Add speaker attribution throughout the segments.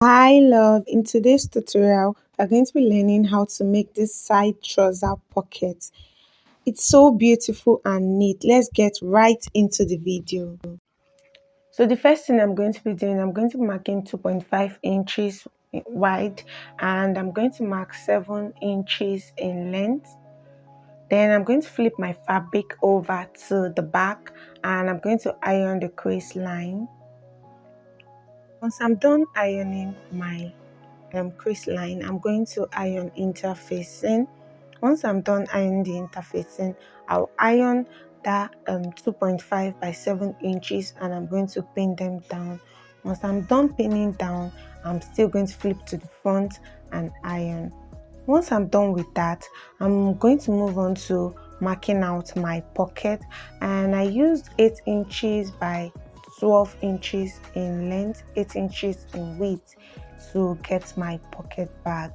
Speaker 1: Hi love, in today's tutorial we're going to be learning how to make this side trouser pocket. It's so beautiful and neat. Let's get right into the video. So the first thing I'm going to be doing, I'm going to be marking 2.5 inches wide, and I'm going to mark 7 inches in length. Then I'm going to flip my fabric over to the back, and I'm going to iron the crease line. Once I'm done ironing my crease line, I'm going to iron interfacing. Once I'm done ironing the interfacing, I'll iron that 2.5 by 7 inches, and I'm going to pin them down. Once I'm done pinning down, I'm still going to flip to the front and iron. Once I'm done with that, I'm going to move on to marking out my pocket, and I used 8 inches by 12 inches in length, 8 inches in width to get my pocket bag.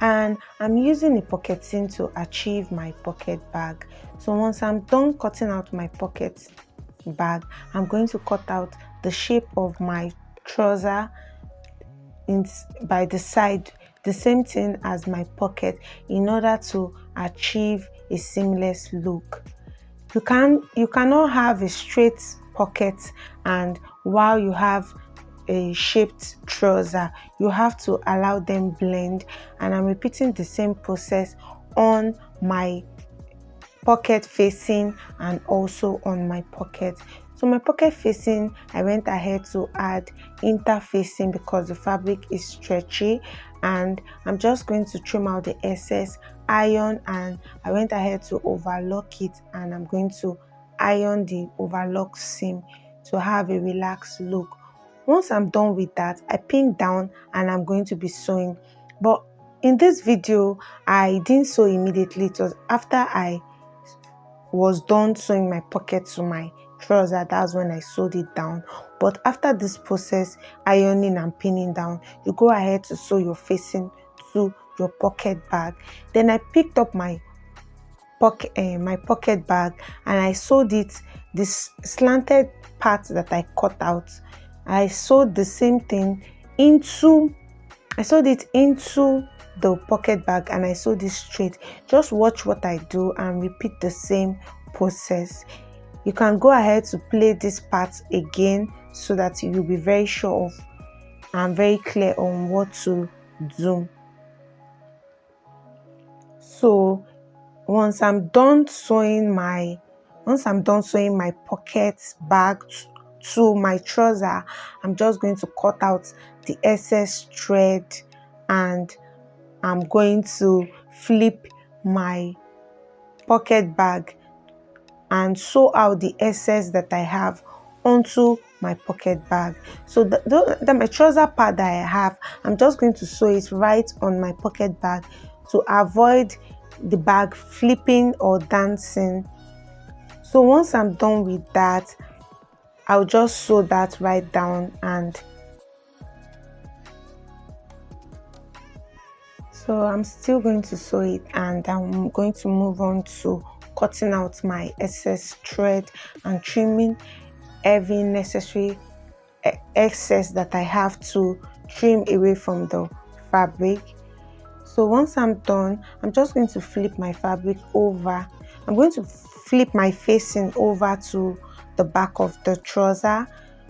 Speaker 1: And I'm using a pocketing to achieve my pocket bag. So once I'm done cutting out my pocket bag, I'm going to cut out the shape of my trouser by the side, the same thing as my pocket, in order to achieve a seamless look. You cannot have a straight pocket and while you have a shaped trouser. You have to allow them blend, and I'm repeating the same process on my pocket facing and also on my pocket. So my pocket facing, I went ahead to add interfacing because the fabric is stretchy, and I'm just going to trim out the excess iron, and I went ahead to overlock it, and I'm going to iron the overlock seam to have a relaxed look. Once I'm done with that, I pin down and I'm going to be sewing. But in this video, I didn't sew immediately. It was after I was done sewing my pocket to my trouser, that's when I sewed it down. But after this process, ironing and pinning down, you go ahead to sew your facing to your pocket bag. Then I picked up my pocket bag, and I sewed it, this slanted part that I cut out, I sewed the same thing into I sewed it into the pocket bag, and I sewed it straight. Just watch what I do and repeat the same process. You can go ahead to play this part again so that you'll be very sure of and very clear on what to do. So once I'm done sewing my pocket bag to my trouser, I'm just going to cut out the excess thread, and I'm going to flip my pocket bag and sew out the excess that I have onto my pocket bag. So my trouser part that I have, I'm just going to sew it right on my pocket bag to avoid the bag flipping or dancing. So once I'm done with that, I'll just sew that right down, and so I'm still going to sew it, and I'm going to move on to cutting out my excess thread and trimming every necessary excess that I have to trim away from the fabric. So once I'm done, I'm just going to flip my fabric over. I'm going to flip my facing over to the back of the trouser.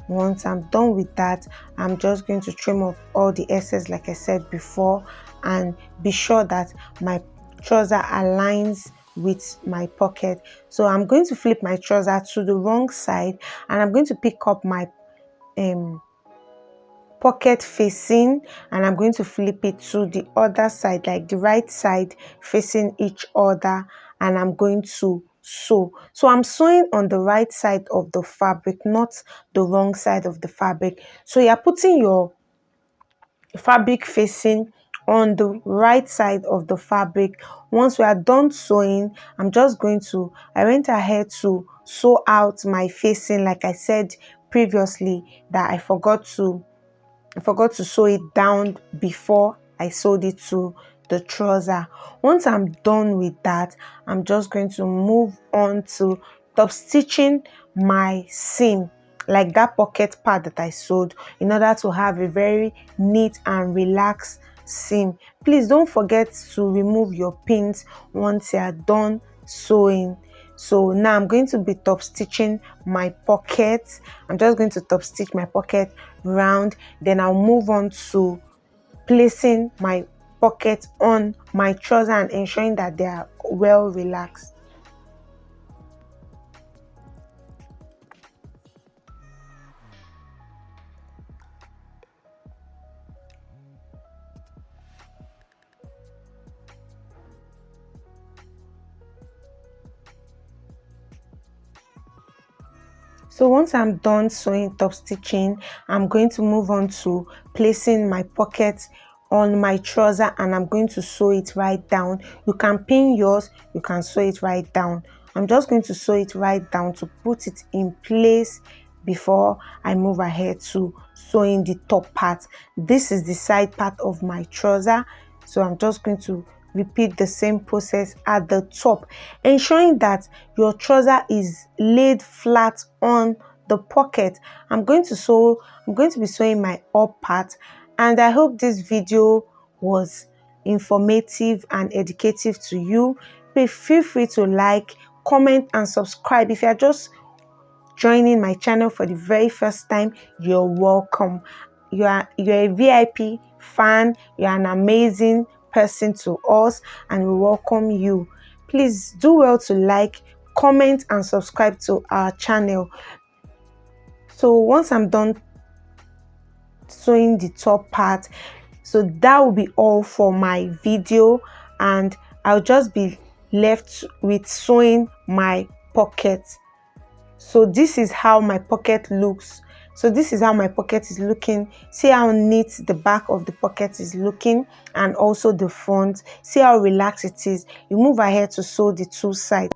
Speaker 1: Once I'm done with that, I'm just going to trim off all the excess like I said before, and be sure that my trouser aligns with my pocket. So I'm going to flip my trouser to the wrong side, and I'm going to pick up my pocket facing, and I'm going to flip it to the other side, like the right side facing each other, and I'm going to sew. So I'm sewing on the right side of the fabric, not the wrong side of the fabric. So you're putting your fabric facing on the right side of the fabric. Once we are done sewing, I went ahead to sew out my facing like I said previously, that I forgot to sew it down before I sewed it to the trouser. Once I'm done with that, I'm just going to move on to top stitching my seam. like that pocket part that I sewed, in order to have a very neat and relaxed seam. Please don't forget to remove your pins once you are done sewing. So now I'm going to be top stitching my pocket. I'm just going to top stitch my pocket round, then I'll move on to placing my pocket on my trouser and ensuring that they are well relaxed. So once I'm done sewing top stitching, I'm going to move on to placing my pocket on my trouser, and I'm going to sew it right down. You can pin yours, you can sew it right down. I'm just going to sew it right down to put it in place before I move ahead to sewing the top part. This is the side part of my trouser, so I'm just going to repeat the same process at the top, ensuring that your trouser is laid flat on the pocket. I'm going to be sewing my up part, and I hope this video was informative and educative to you. Please feel free to like, comment and subscribe. If you are just joining my channel for the very first time, you're welcome. You're a VIP fan, you're an amazing person to us, and we welcome you. Please do well to like, comment and subscribe to our channel. So once I'm done sewing the top part, so that will be all for my video, and I'll just be left with sewing my pocket. So this is how my pocket looks. So this is how my pocket is looking. See how neat the back of the pocket is looking, and also the front. See how relaxed it is. You move ahead to sew the two sides.